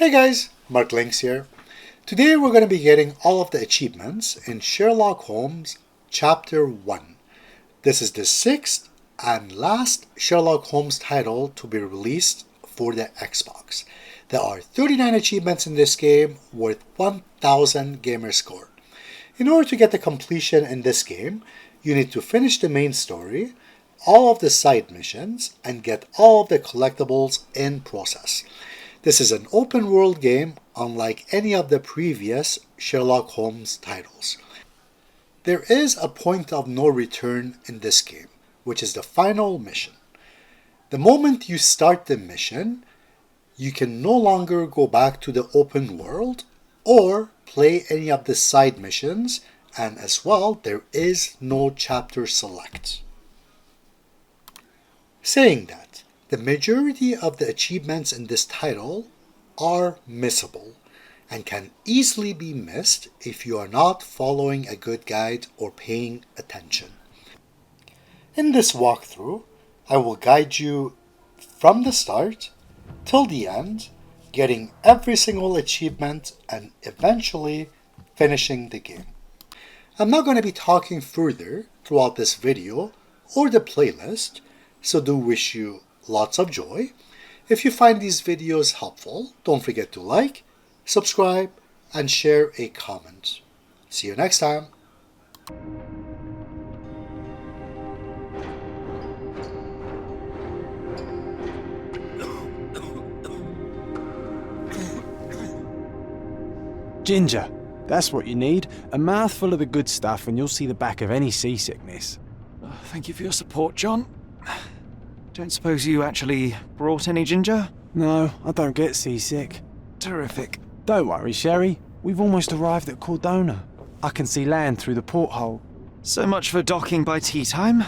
Hey guys, Mark Links here. Today we're going to be getting all of the achievements in Sherlock Holmes Chapter 1. This is the 6th and last Sherlock Holmes title to be released for the Xbox. There are 39 achievements in this game worth 1000 gamer score. In order to get the completion in this game, you need to finish the main story, all of the side missions, and get all of the collectibles in process. This is an open world game unlike any of the previous Sherlock Holmes titles. There is a point of no return in this game, which is the final mission. The moment you start the mission, you can no longer go back to the open world or play any of the side missions, and as well, there is no chapter select. Saying that, the majority of the achievements in this title are missable and can easily be missed if you are not following a good guide or paying attention. In this walkthrough, I will guide you from the start till the end, getting every single achievement and eventually finishing the game. I'm not going to be talking further throughout this video or the playlist, so do wish you lots of joy. If you find these videos helpful, don't forget to like, subscribe, and share a comment. See you next time. Ginger, that's what you need. A mouthful of the good stuff and you'll see the back of any seasickness. Thank you for your support, John. Don't suppose you actually brought any ginger? No, I don't get seasick. Terrific. Don't worry, Sherry. We've almost arrived at Cordona. I can see land through the porthole. So much for docking by tea time.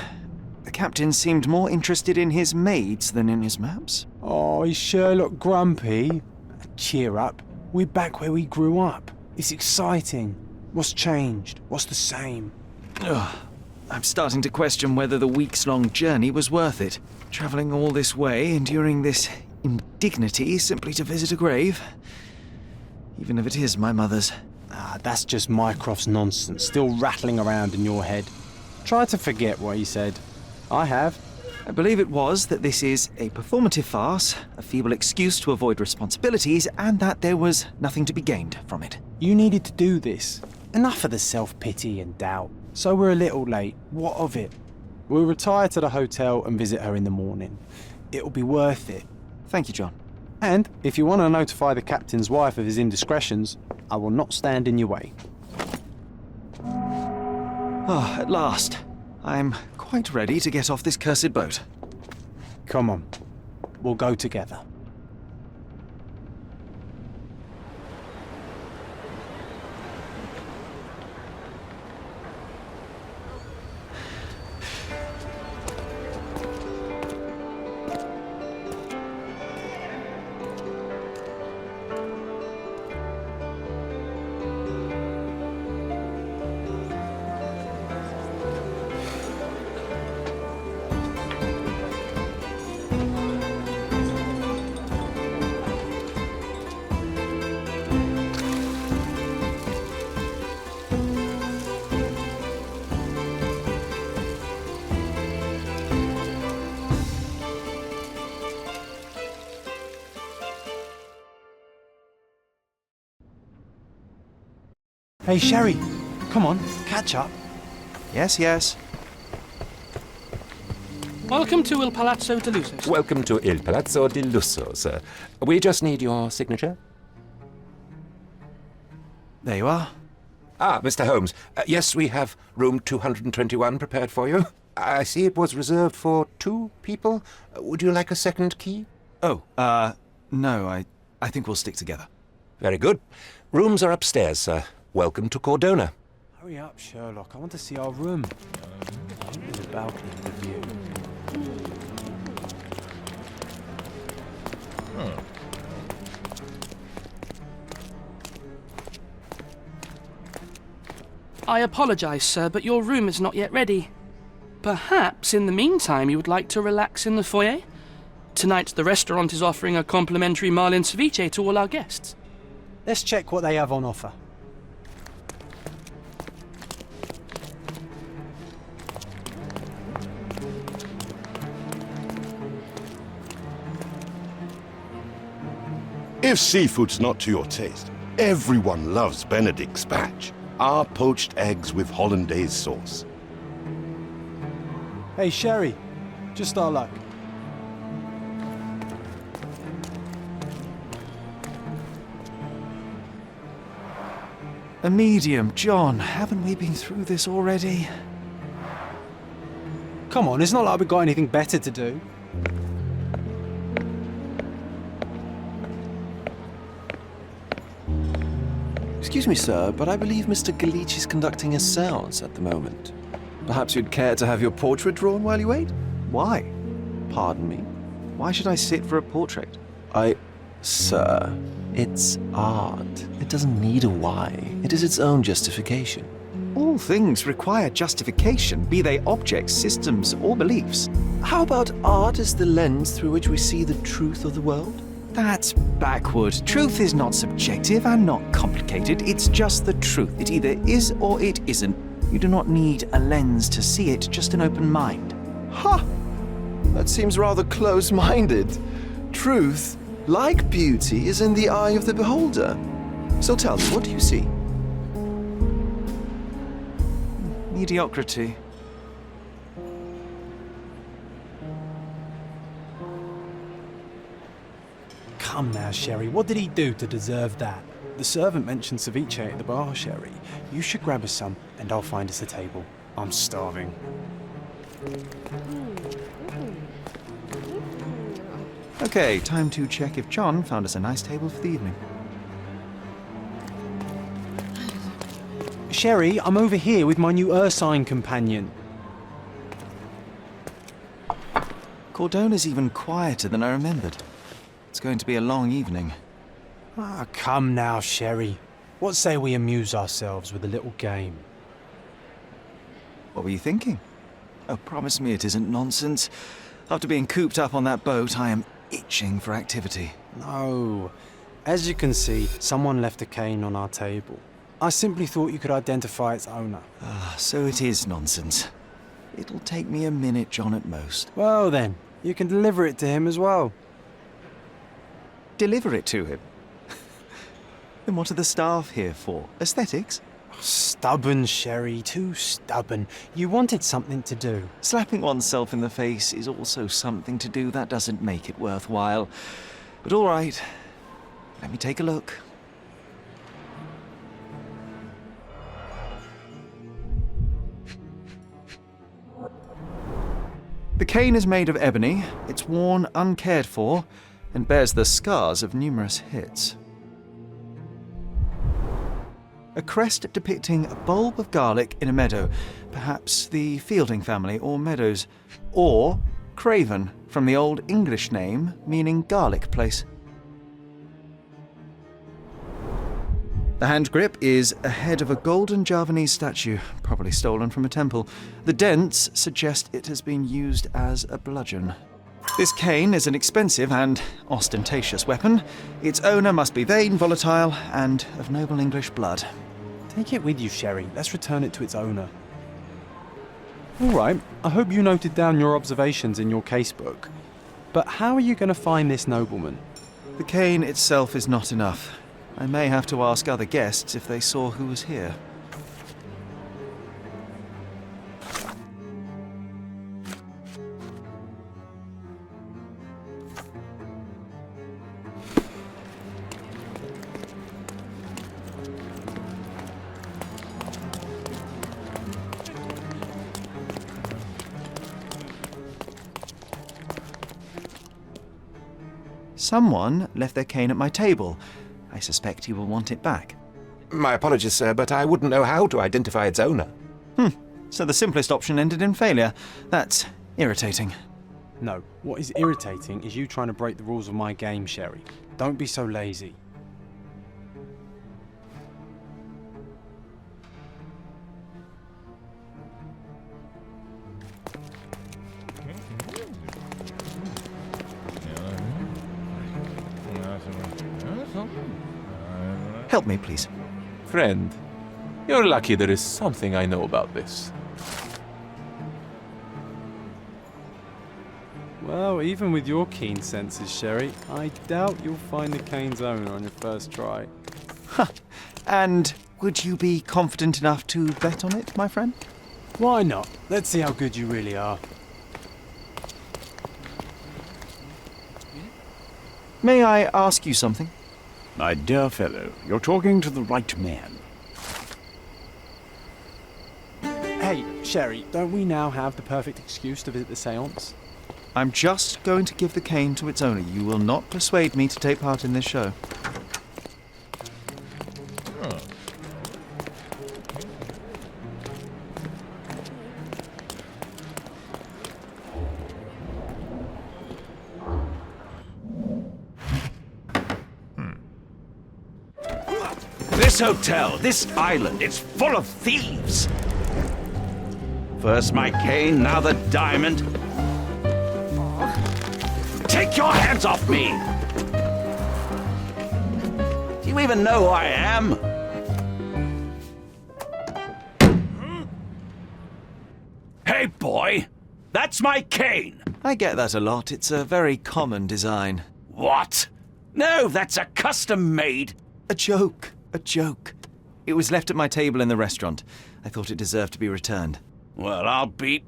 The captain seemed more interested in his maids than in his maps. Oh, is Sherlock grumpy? Cheer up. We're back where we grew up. It's exciting. What's changed? What's the same? Ugh. I'm starting to question whether the weeks-long journey was worth it. Travelling all this way, enduring this indignity simply to visit a grave. Even if it is my mother's. That's just Mycroft's nonsense, still rattling around in your head. Try to forget what he said. I have. I believe it was that this is a performative farce, a feeble excuse to avoid responsibilities, and that there was nothing to be gained from it. You needed to do this. Enough of the self-pity and doubt. So we're a little late. What of it? We'll retire to the hotel and visit her in the morning. It'll be worth it. Thank you, John. And if you want to notify the captain's wife of his indiscretions, I will not stand in your way. Ah, at last. I'm quite ready to get off this cursed boat. Come on. We'll go together. Hey, Sherry, come on, catch up. Yes, yes. Welcome to Il Palazzo di Lusso. Welcome to Il Palazzo di Lusso, sir. We just need your signature. There you are. Ah, Mr. Holmes. Yes, we have room 221 prepared for you. I see it was reserved for 2 people. Would you like a second key? Oh, no, I think we'll stick together. Very good. Rooms are upstairs, sir. Welcome to Cordona. Hurry up, Sherlock. I want to see our room. I think there's a balcony with a view. I apologise, sir, but your room is not yet ready. Perhaps in the meantime you would like to relax in the foyer? Tonight, the restaurant is offering a complimentary marlin ceviche to all our guests. Let's check what they have on offer. If seafood's not to your taste, everyone loves Benedict spatch, our poached eggs with hollandaise sauce. Hey, Sherry, just our luck. A medium, John. Haven't we been through this already? Come on, it's not like we've got anything better to do. Excuse me, sir, but I believe Mr. Galich is conducting a séance at the moment. Perhaps you'd care to have your portrait drawn while you wait? Why? Pardon me? Why should I sit for a portrait? Sir, it's art. It doesn't need a why. It is its own justification. All things require justification, be they objects, systems, or beliefs. How about art as the lens through which we see the truth of the world? That's backward. Truth is not subjective and not complicated. It's just the truth. It either is or it isn't. You do not need a lens to see it, just an open mind. Ha! That seems rather close-minded. Truth, like beauty, is in the eye of the beholder. So tell me, what do you see? Mediocrity. Come now, Sherry, what did he do to deserve that? The servant mentioned ceviche at the bar, Sherry. You should grab us some, and I'll find us a table. I'm starving. Okay, time to check if John found us a nice table for the evening. Sherry, I'm over here with my new Ursine companion. Cordona's even quieter than I remembered. It's going to be a long evening. Ah, come now, Sherry. What say we amuse ourselves with a little game? What were you thinking? Oh, promise me it isn't nonsense. After being cooped up on that boat, I am itching for activity. No. As you can see, someone left a cane on our table. I simply thought you could identify its owner. Ah, so it is nonsense. It'll take me a minute, John, at most. Well then, you can deliver it to him as well. Deliver it to him? Then what are the staff here for? Aesthetics? Stubborn, Sherry, too stubborn. You wanted something to do. Slapping oneself in the face is also something to do. That doesn't make it worthwhile. But all right, let me take a look. The cane is made of ebony, it's worn uncared for, and bears the scars of numerous hits. A crest depicting a bulb of garlic in a meadow, perhaps the Fielding family or Meadows, or Craven, from the Old English name meaning garlic place. The hand grip is a head of a golden Javanese statue, probably stolen from a temple. The dents suggest it has been used as a bludgeon. This cane is an expensive and ostentatious weapon. Its owner must be vain, volatile, and of noble English blood. Take it with you, Sherry. Let's return it to its owner. All right, I hope you noted down your observations in your casebook. But how are you going to find this nobleman? The cane itself is not enough. I may have to ask other guests if they saw who was here. Someone left their cane at my table. I suspect he will want it back. My apologies, sir, but I wouldn't know how to identify its owner. So the simplest option ended in failure. That's irritating. No, what is irritating is you trying to break the rules of my game, Sherry. Don't be so lazy. Help me, please. Friend, you're lucky there is something I know about this. Well, even with your keen senses, Sherry, I doubt you'll find the cane's owner on your first try. And would you be confident enough to bet on it, my friend? Why not? Let's see how good you really are. May I ask you something? My dear fellow, you're talking to the right man. Hey, Sherry, don't we now have the perfect excuse to visit the séance? I'm just going to give the cane to its owner. You will not persuade me to take part in this show. This hotel, this island, it's full of thieves. First my cane, now the diamond. Take your hands off me! Do you even know who I am? Hey, boy! That's my cane! I get that a lot. It's a very common design. What? No, that's a custom-made... A joke. A joke. It was left at my table in the restaurant. I thought it deserved to be returned. Well, I'll be...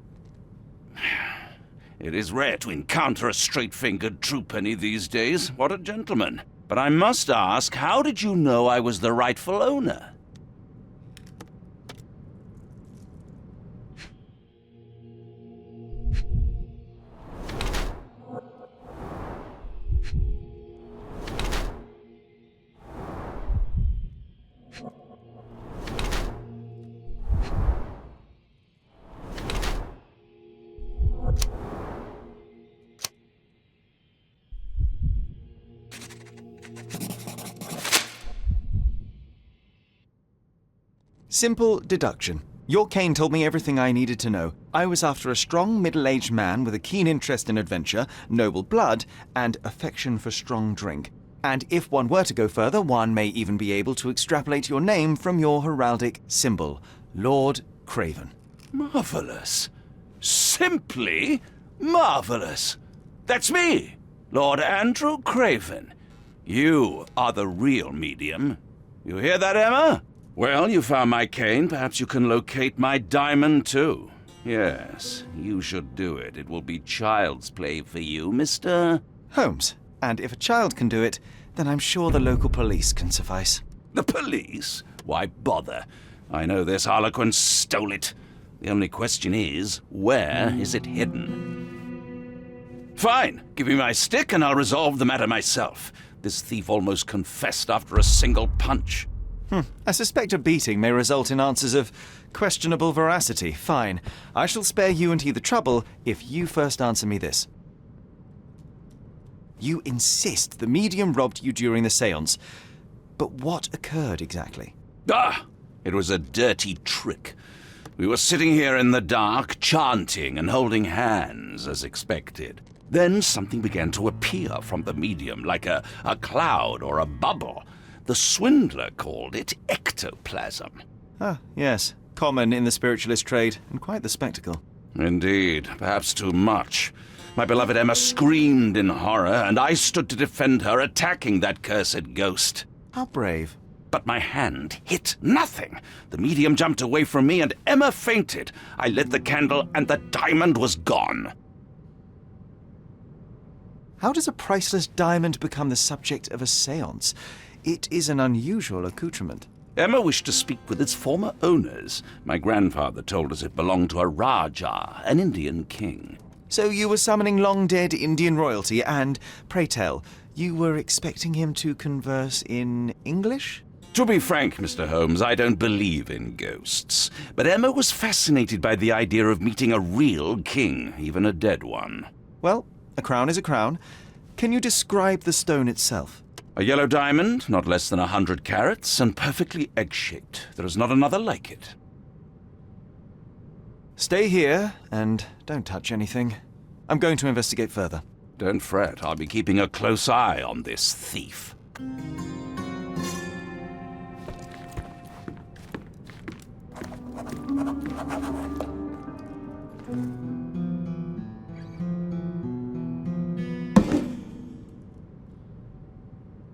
It is rare to encounter a straight-fingered true penny these days. What a gentleman. But I must ask, how did you know I was the rightful owner? Simple deduction. Your cane told me everything I needed to know. I was after a strong, middle-aged man with a keen interest in adventure, noble blood, and affection for strong drink. And if one were to go further, one may even be able to extrapolate your name from your heraldic symbol, Lord Craven. Marvelous. Simply marvelous. That's me, Lord Andrew Craven. You are the real medium. You hear that, Emma? Well, you found my cane. Perhaps you can locate my diamond, too. Yes, you should do it. It will be child's play for you, Mr. Holmes. And if a child can do it, then I'm sure the local police can suffice. The police? Why bother? I know this harlequin stole it. The only question is, where is it hidden? Fine. Give me my stick and I'll resolve the matter myself. This thief almost confessed after a single punch. I suspect a beating may result in answers of questionable veracity. Fine. I shall spare you and he the trouble if you first answer me this. You insist the medium robbed you during the séance. But what occurred exactly? It was a dirty trick. We were sitting here in the dark, chanting and holding hands as expected. Then something began to appear from the medium, like a cloud or a bubble. The swindler called it ectoplasm. Ah, yes. Common in the spiritualist trade, and quite the spectacle. Indeed, perhaps too much. My beloved Emma screamed in horror, and I stood to defend her, attacking that cursed ghost. How brave. But my hand hit nothing. The medium jumped away from me, and Emma fainted. I lit the candle, and the diamond was gone. How does a priceless diamond become the subject of a séance? It is an unusual accoutrement. Emma wished to speak with its former owners. My grandfather told us it belonged to a Rajah, an Indian king. So you were summoning long-dead Indian royalty, and, pray tell, you were expecting him to converse in English? To be frank, Mr. Holmes, I don't believe in ghosts. But Emma was fascinated by the idea of meeting a real king, even a dead one. Well, a crown is a crown. Can you describe the stone itself? A yellow diamond, not less than 100 carats, and perfectly egg-shaped. There is not another like it. Stay here, and don't touch anything. I'm going to investigate further. Don't fret, I'll be keeping a close eye on this thief.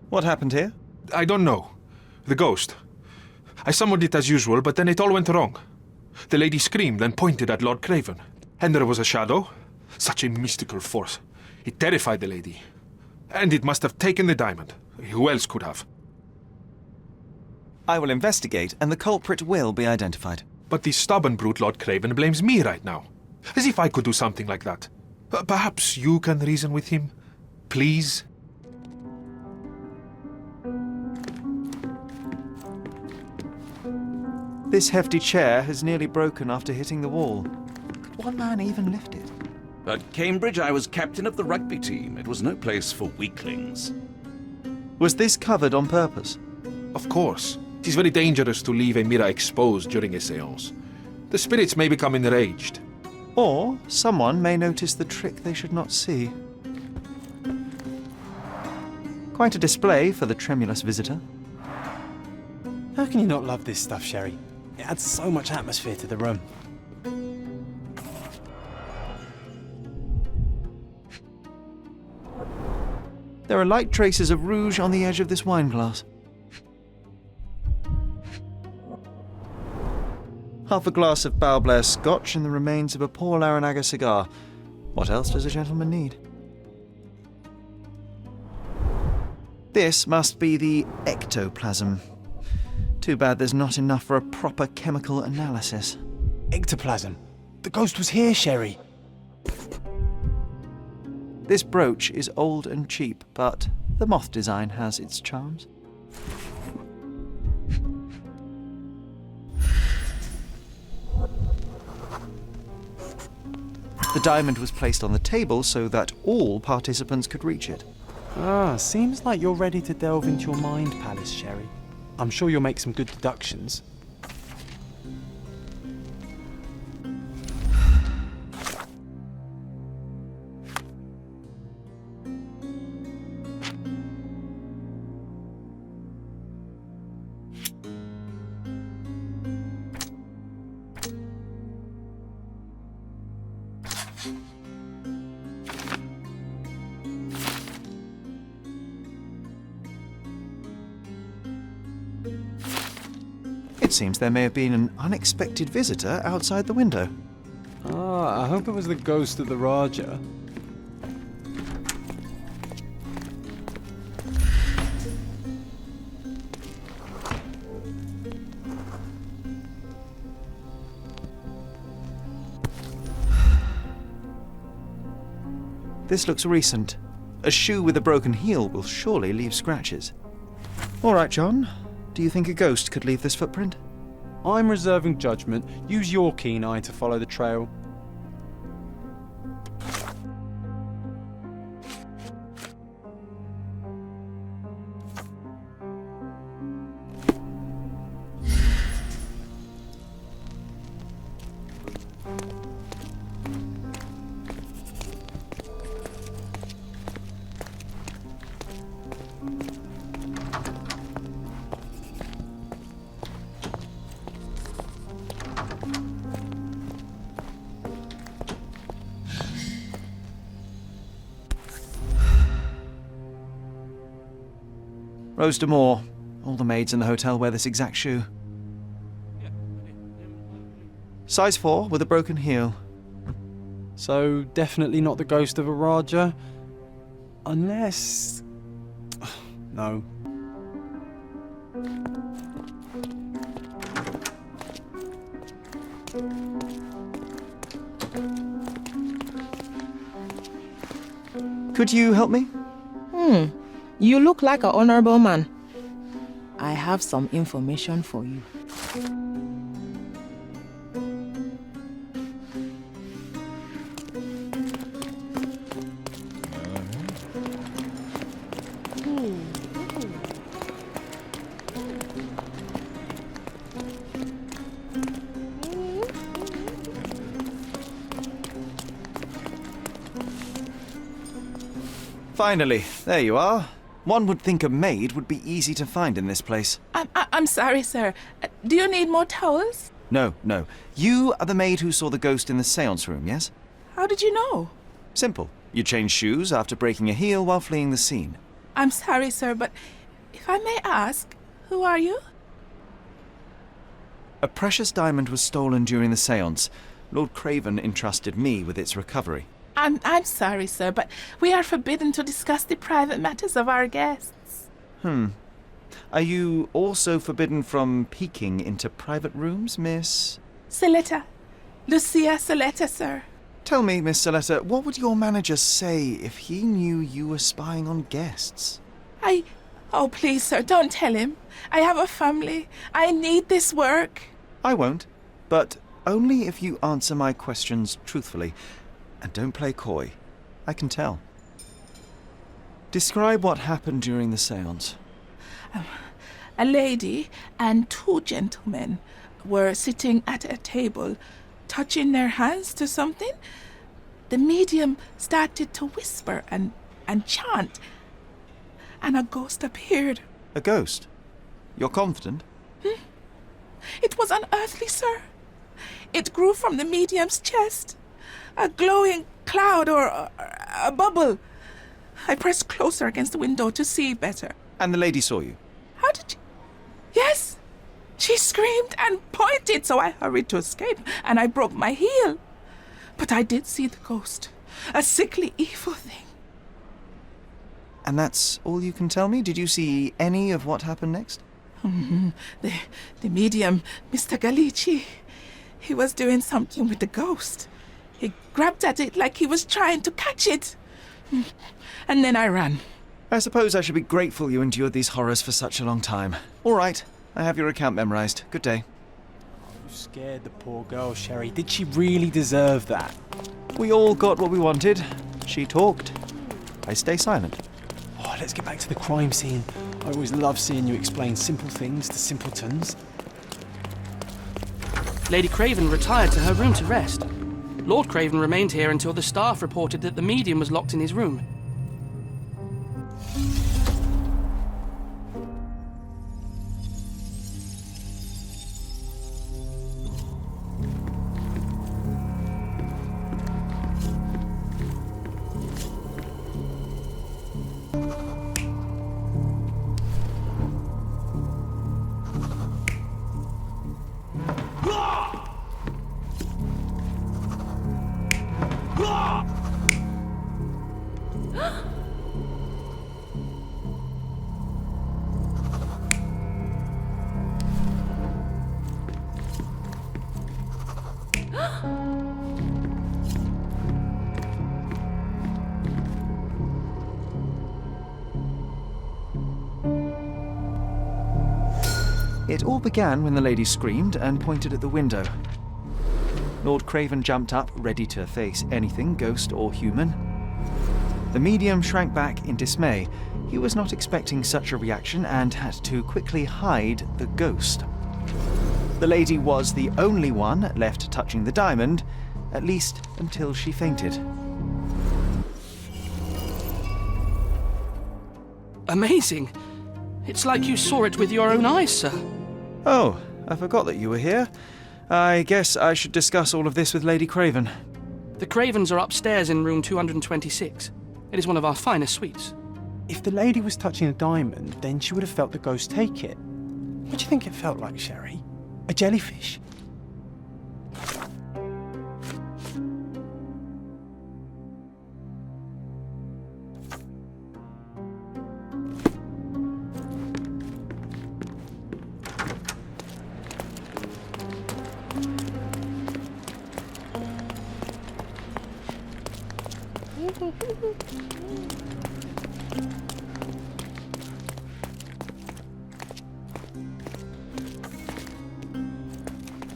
What happened here? I don't know. The ghost. I summoned it as usual, but then it all went wrong. The lady screamed and pointed at Lord Craven. And there was a shadow. Such a mystical force. It terrified the lady. And it must have taken the diamond. Who else could have? I will investigate, and the culprit will be identified. But the stubborn brute Lord Craven blames me right now. As if I could do something like that. Perhaps you can reason with him? Please? This hefty chair has nearly broken after hitting the wall. Could one man even lift it? At Cambridge, I was captain of the rugby team. It was no place for weaklings. Was this covered on purpose? Of course. It is very dangerous to leave a mirror exposed during a séance. The spirits may become enraged. Or someone may notice the trick they should not see. Quite a display for the tremulous visitor. How can you not love this stuff, Sherry? It adds so much atmosphere to the room. There are light traces of rouge on the edge of this wine glass. Half a glass of Balblair Scotch and the remains of a Paul Aranaga cigar. What else does a gentleman need? This must be the ectoplasm. Too bad there's not enough for a proper chemical analysis. Ectoplasm. The ghost was here, Sherry. This brooch is old and cheap, but the moth design has its charms. The diamond was placed on the table so that all participants could reach it. Seems like you're ready to delve into your mind palace, Sherry. I'm sure you'll make some good deductions. It seems there may have been an unexpected visitor outside the window. I hope it was the ghost of the Raja. This looks recent. A shoe with a broken heel will surely leave scratches. All right, John. Do you think a ghost could leave this footprint? I'm reserving judgment. Use your keen eye to follow the trail. Rose de Moore. All the maids in the hotel wear this exact shoe. Size 4 with a broken heel. So, definitely not the ghost of a Raja? Unless... No. Could you help me? You look like an honorable man. I have some information for you. Finally, there you are. One would think a maid would be easy to find in this place. I'm sorry, sir. Do you need more towels? No. You are the maid who saw the ghost in the seance room, yes? How did you know? Simple. You changed shoes after breaking a heel while fleeing the scene. I'm sorry, sir, but if I may ask, who are you? A precious diamond was stolen during the seance. Lord Craven entrusted me with its recovery. I'm sorry, sir, but we are forbidden to discuss the private matters of our guests. Are you also forbidden from peeking into private rooms, Miss? Saletta. Lucia Saletta, sir. Tell me, Miss Saletta, what would your manager say if he knew you were spying on guests? Oh, please, sir, don't tell him. I have a family. I need this work. I won't, but only if you answer my questions truthfully. And don't play coy. I can tell. Describe what happened during the seance. A lady and two gentlemen were sitting at a table, touching their hands to something. The medium started to whisper and chant, and a ghost appeared. A ghost? You're confident? It was unearthly, sir. It grew from the medium's chest. A glowing cloud or a bubble. I pressed closer against the window to see better. And the lady saw you? How did you... Yes! She screamed and pointed, so I hurried to escape, and I broke my heel. But I did see the ghost. A sickly, evil thing. And that's all you can tell me? Did you see any of what happened next? The medium, Mr. Galici, he was doing something with the ghost. He grabbed at it like he was trying to catch it. And then I ran. I suppose I should be grateful you endured these horrors for such a long time. All right, I have your account memorized. Good day. You scared the poor girl, Sherry. Did she really deserve that? We all got what we wanted. She talked. I stay silent. Oh, let's get back to the crime scene. I always love seeing you explain simple things to simpletons. Lady Craven retired to her room to rest. Lord Craven remained here until the staff reported that the medium was locked in his room. It all began when the lady screamed and pointed at the window. Lord Craven jumped up, ready to face anything, ghost or human. The medium shrank back in dismay. He was not expecting such a reaction and had to quickly hide the ghost. The lady was the only one left touching the diamond, at least until she fainted. Amazing. It's like you saw it with your own eyes, sir. Oh, I forgot that you were here. I guess I should discuss all of this with Lady Craven. The Cravens are upstairs in room 226. It is one of our finest suites. If the lady was touching a diamond, then she would have felt the ghost take it. What do you think it felt like, Sherry? A jellyfish?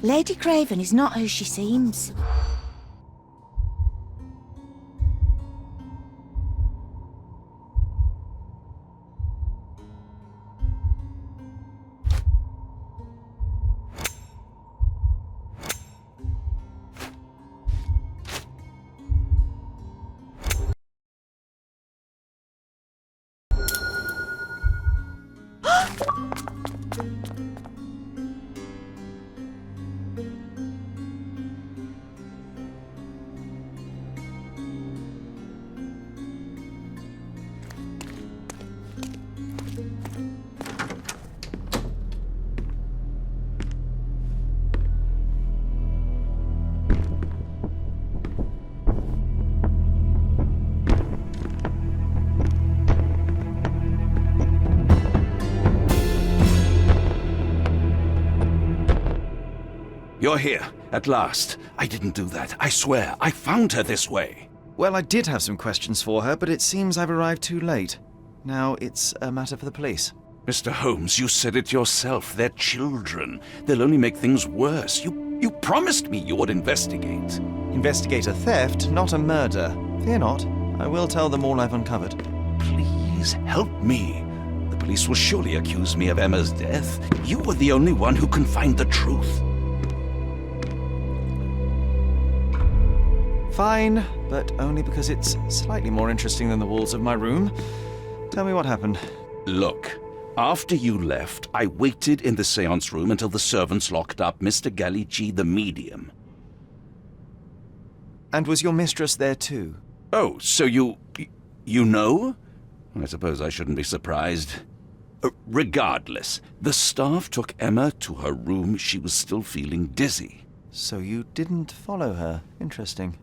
Lady Craven is not who she seems. You're here, at last. I didn't do that. I swear, I found her this way. Well, I did have some questions for her, but it seems I've arrived too late. Now it's a matter for the police. Mr. Holmes, you said it yourself. They're children. They'll only make things worse. You promised me you would investigate. Investigate a theft, not a murder. Fear not. I will tell them all I've uncovered. Please help me. The police will surely accuse me of Emma's death. You are the only one who can find the truth. Fine, but only because it's slightly more interesting than the walls of my room. Tell me what happened. Look, after you left, I waited in the seance room until the servants locked up Mr. Gallici, the medium. And was your mistress there too? Oh, so you know? I suppose I shouldn't be surprised. Regardless, the staff took Emma to her room. She was still feeling dizzy. So you didn't follow her. Interesting.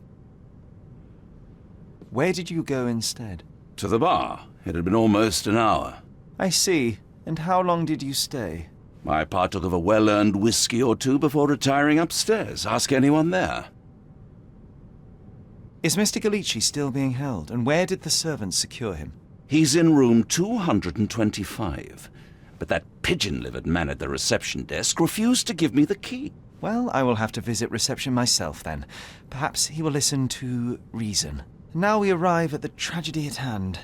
Where did you go instead? To the bar. It had been almost an hour. I see. And how long did you stay? I partook of a well-earned whiskey or two before retiring upstairs. Ask anyone there. Is Mr. Gallici still being held? And where did the servants secure him? He's in room 225. But that pigeon-livered man at the reception desk refused to give me the key. Well, I will have to visit reception myself then. Perhaps he will listen to reason. Now we arrive at the tragedy at hand.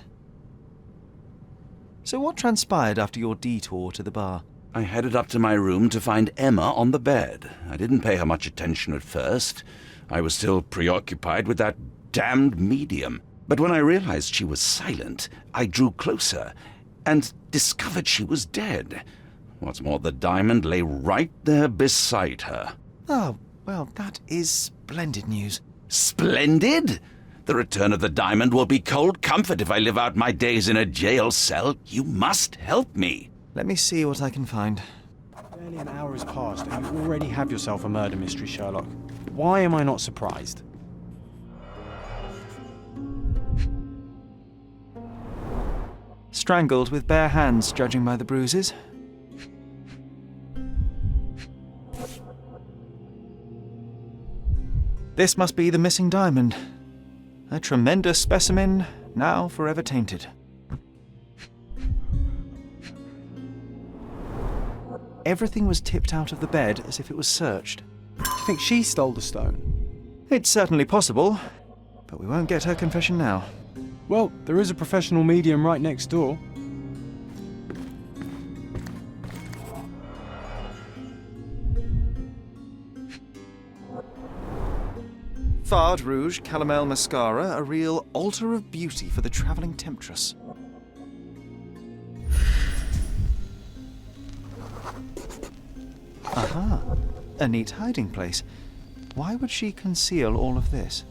So what transpired after your detour to the bar? I headed up to my room to find Emma on the bed. I didn't pay her much attention at first. I was still preoccupied with that damned medium. But when I realized she was silent, I drew closer and discovered she was dead. What's more, the diamond lay right there beside her. Oh, well, that is splendid news. Splendid? The return of the diamond will be cold comfort if I live out my days in a jail cell. You must help me. Let me see what I can find. Barely an hour has passed and you already have yourself a murder mystery, Sherlock. Why am I not surprised? Strangled with bare hands, judging by the bruises. This must be the missing diamond. A tremendous specimen, now forever tainted. Everything was tipped out of the bed as if it was searched. Do you think she stole the stone? It's certainly possible, but we won't get her confession now. Well, there is a professional medium right next door. Fard Rouge Calomel Mascara, a real altar of beauty for the travelling temptress. Aha, a neat hiding place. Why would she conceal all of this?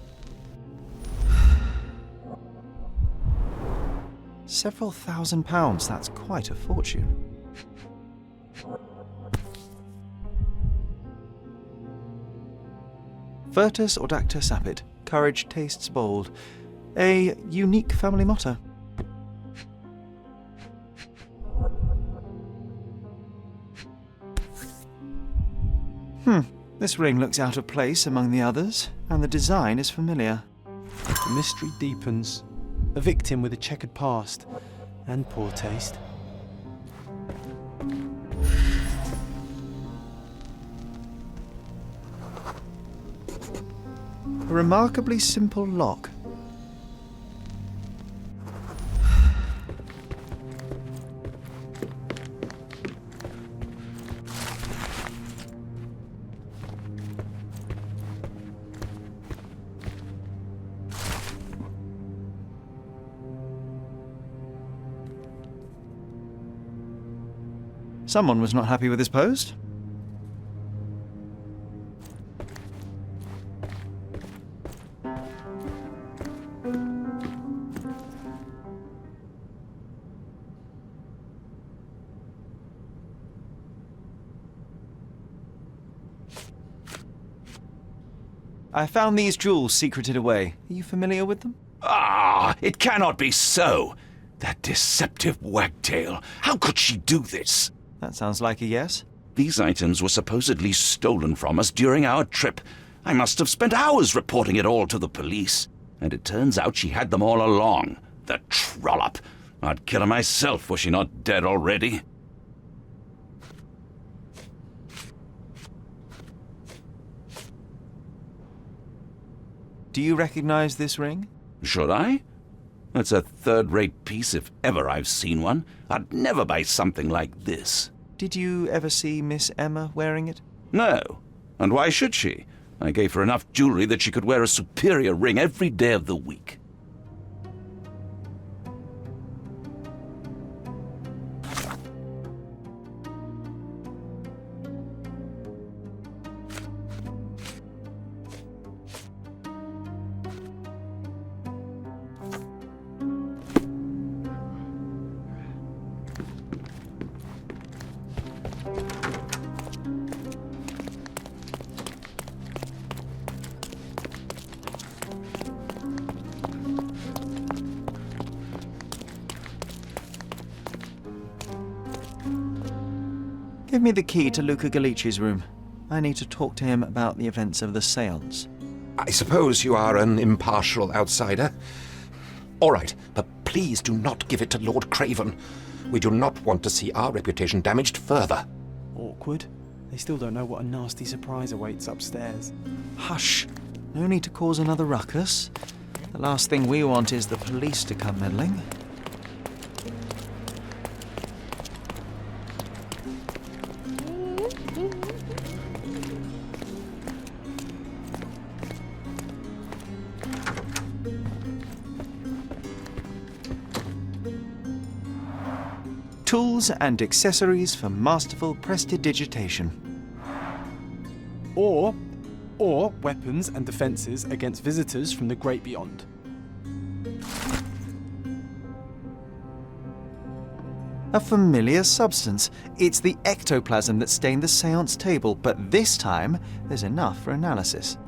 Several £1,000s, that's quite a fortune. Virtus Audacta Sapit, courage tastes bold. A unique family motto. This ring looks out of place among the others, and the design is familiar. The mystery deepens. A victim with a checkered past and poor taste. A remarkably simple lock. Someone was not happy with his post. I found these jewels secreted away. Are you familiar with them? Ah, it cannot be so. That deceptive wagtail. How could she do this? That sounds like a yes. These items were supposedly stolen from us during our trip. I must have spent hours reporting it all to the police. And it turns out she had them all along. The trollop. I'd kill her myself were she not dead already. Do you recognize this ring? Should I? It's a third-rate piece if ever I've seen one. I'd never buy something like this. Did you ever see Miss Emma wearing it? No. And why should she? I gave her enough jewelry that she could wear a superior ring every day of the week. Give me the key to Luca Galici's room. I need to talk to him about the events of the séance. I suppose you are an impartial outsider. All right, but please do not give it to Lord Craven. We do not want to see our reputation damaged further. Awkward. They still don't know what a nasty surprise awaits upstairs. Hush. No need to cause another ruckus. The last thing we want is the police to come meddling. Tools and accessories for masterful prestidigitation. Or weapons and defences against visitors from the great beyond. A familiar substance. It's the ectoplasm that stained the séance table, but this time there's enough for analysis.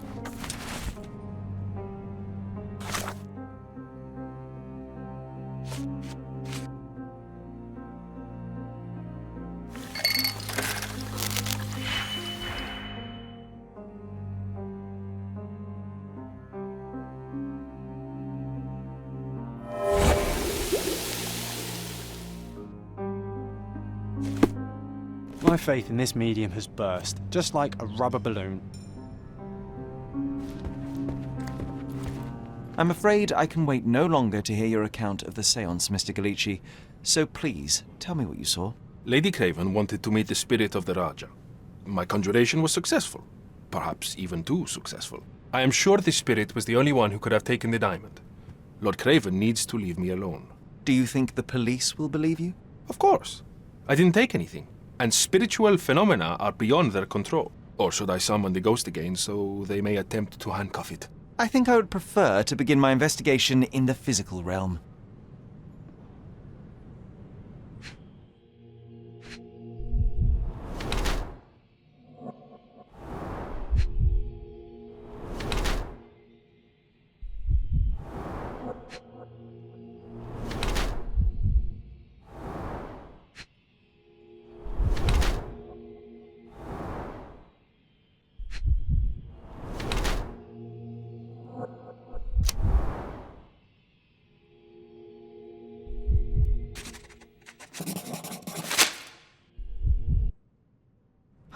My faith in this medium has burst, just like a rubber balloon. I'm afraid I can wait no longer to hear your account of the séance, Mr. Galici. So please, tell me what you saw. Lady Craven wanted to meet the spirit of the Raja. My conjuration was successful. Perhaps even too successful. I am sure the spirit was the only one who could have taken the diamond. Lord Craven needs to leave me alone. Do you think the police will believe you? Of course. I didn't take anything. And spiritual phenomena are beyond their control. Or should I summon the ghost again so they may attempt to handcuff it? I think I would prefer to begin my investigation in the physical realm.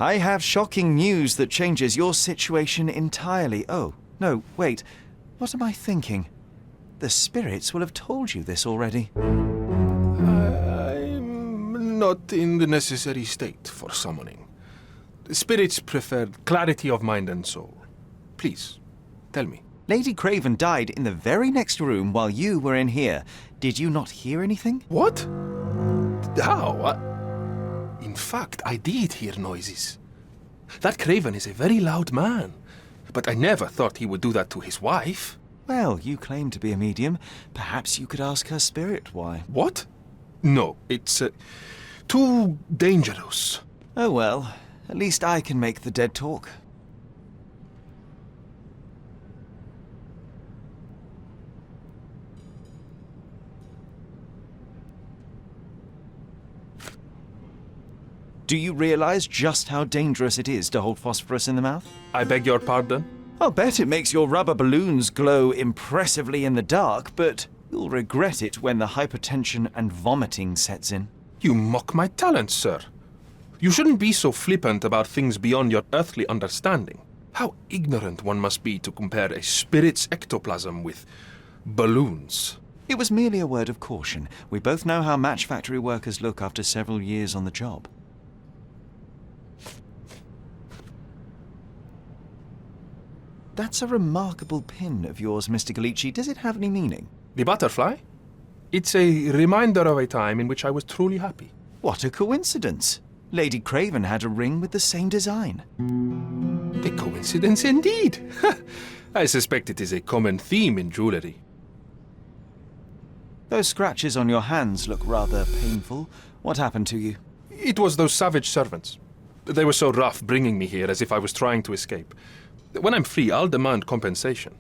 I have shocking news that changes your situation entirely. Oh, no, wait. What am I thinking? The spirits will have told you this already. I'm not in the necessary state for summoning. The spirits preferred clarity of mind and soul. Please, tell me. Lady Craven died in the very next room while you were in here. Did you not hear anything? What? How? In fact, I did hear noises. That Craven is a very loud man, but I never thought he would do that to his wife. Well, you claim to be a medium. Perhaps you could ask her spirit why. What? No, it's too dangerous. Oh well, at least I can make the dead talk. Do you realize just how dangerous it is to hold phosphorus in the mouth? I beg your pardon? I'll bet it makes your rubber balloons glow impressively in the dark, but you'll regret it when the hypertension and vomiting sets in. You mock my talents, sir. You shouldn't be so flippant about things beyond your earthly understanding. How ignorant one must be to compare a spirit's ectoplasm with balloons. It was merely a word of caution. We both know how match factory workers look after several years on the job. That's a remarkable pin of yours, Mr. Galici. Does it have any meaning? The butterfly? It's a reminder of a time in which I was truly happy. What a coincidence. Lady Craven had a ring with the same design. A coincidence indeed. I suspect it is a common theme in jewellery. Those scratches on your hands look rather painful. What happened to you? It was those savage servants. They were so rough bringing me here as if I was trying to escape. When I'm free, I'll demand compensation.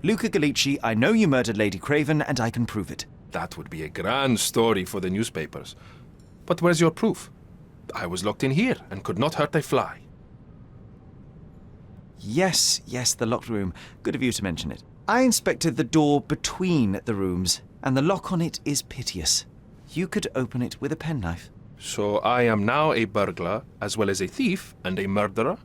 Luca Galici, I know you murdered Lady Craven, and I can prove it. That would be a grand story for the newspapers. But where's your proof? I was locked in here and could not hurt a fly. Yes, the locked room. Good of you to mention it. I inspected the door between the rooms, and the lock on it is piteous. You could open it with a penknife. So I am now a burglar, as well as a thief and a murderer?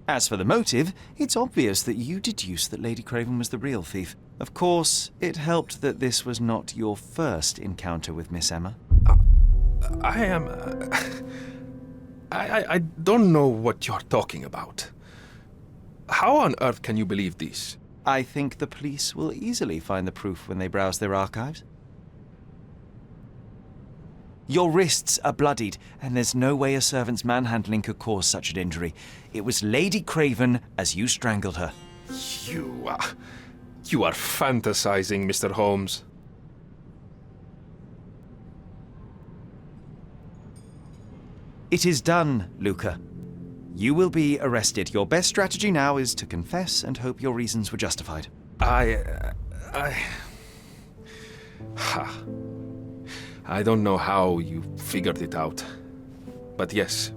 As for the motive, it's obvious that you deduced that Lady Craven was the real thief. Of course, it helped that this was not your first encounter with Miss Emma. I don't know what you're talking about. How on earth can you believe this? I think the police will easily find the proof when they browse their archives. Your wrists are bloodied, and there's no way a servant's manhandling could cause such an injury. It was Lady Craven as you strangled her. You are fantasizing, Mr. Holmes. It is done, Luca. You will be arrested. Your best strategy now is to confess and hope your reasons were justified. I don't know how you figured it out. But yes,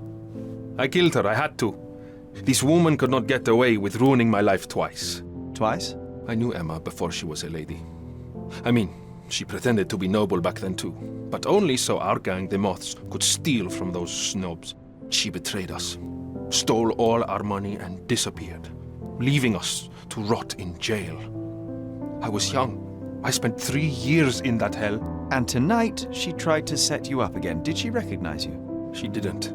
I killed her. I had to. This woman could not get away with ruining my life twice. Twice? I knew Emma before she was a lady. I mean, she pretended to be noble back then too. But only so our gang, the Moths, could steal from those snobs. She betrayed us, stole all our money and disappeared, leaving us to rot in jail. I was young. I spent 3 years in that hell. And tonight, she tried to set you up again. Did she recognize you? She didn't.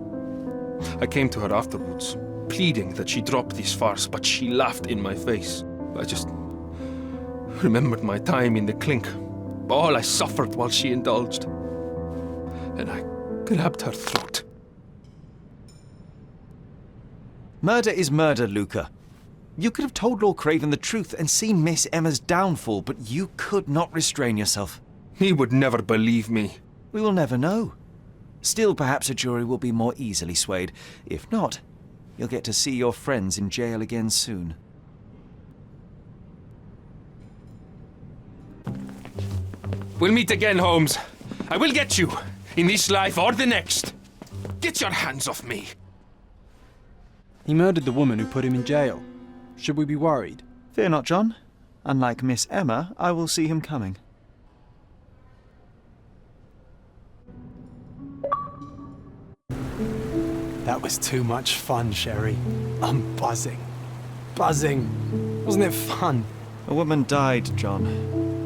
I came to her afterwards, pleading that she drop this farce, but she laughed in my face. I just remembered my time in the clink, all I suffered while she indulged. And I grabbed her throat. Murder is murder, Luca. You could have told Lord Craven the truth and seen Miss Emma's downfall, but you could not restrain yourself. He would never believe me. We will never know. Still, perhaps a jury will be more easily swayed. If not, you'll get to see your friends in jail again soon. We'll meet again, Holmes. I will get you, in this life or the next. Get your hands off me. He murdered the woman who put him in jail. Should we be worried? Fear not, John. Unlike Miss Emma, I will see him coming. That was too much fun, Sherry. I'm buzzing. Buzzing. Wasn't it fun? A woman died, John.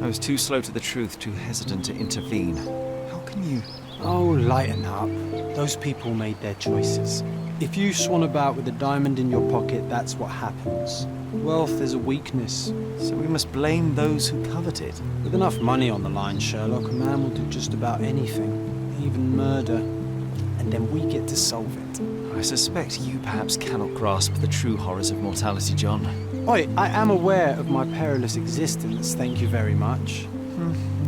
I was too slow to the truth, too hesitant to intervene. How can you... Oh, lighten up. Those people made their choices. If you swan about with a diamond in your pocket, that's what happens. Wealth is a weakness. So we must blame those who covet it. With enough money on the line, Sherlock, a man will do just about anything. Even murder. And then we get to solve it. I suspect you perhaps cannot grasp the true horrors of mortality, John. Oi, I am aware of my perilous existence, thank you very much.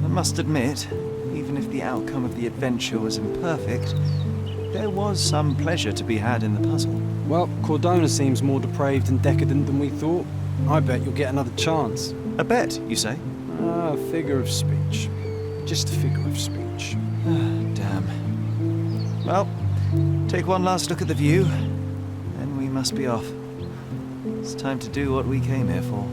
I must admit, even if the outcome of the adventure was imperfect, there was some pleasure to be had in the puzzle. Well, Cordona seems more depraved and decadent than we thought. I bet you'll get another chance. A bet, you say? A figure of speech. Just a figure of speech. Damn. Well, take one last look at the view, then we must be off. It's time to do what we came here for.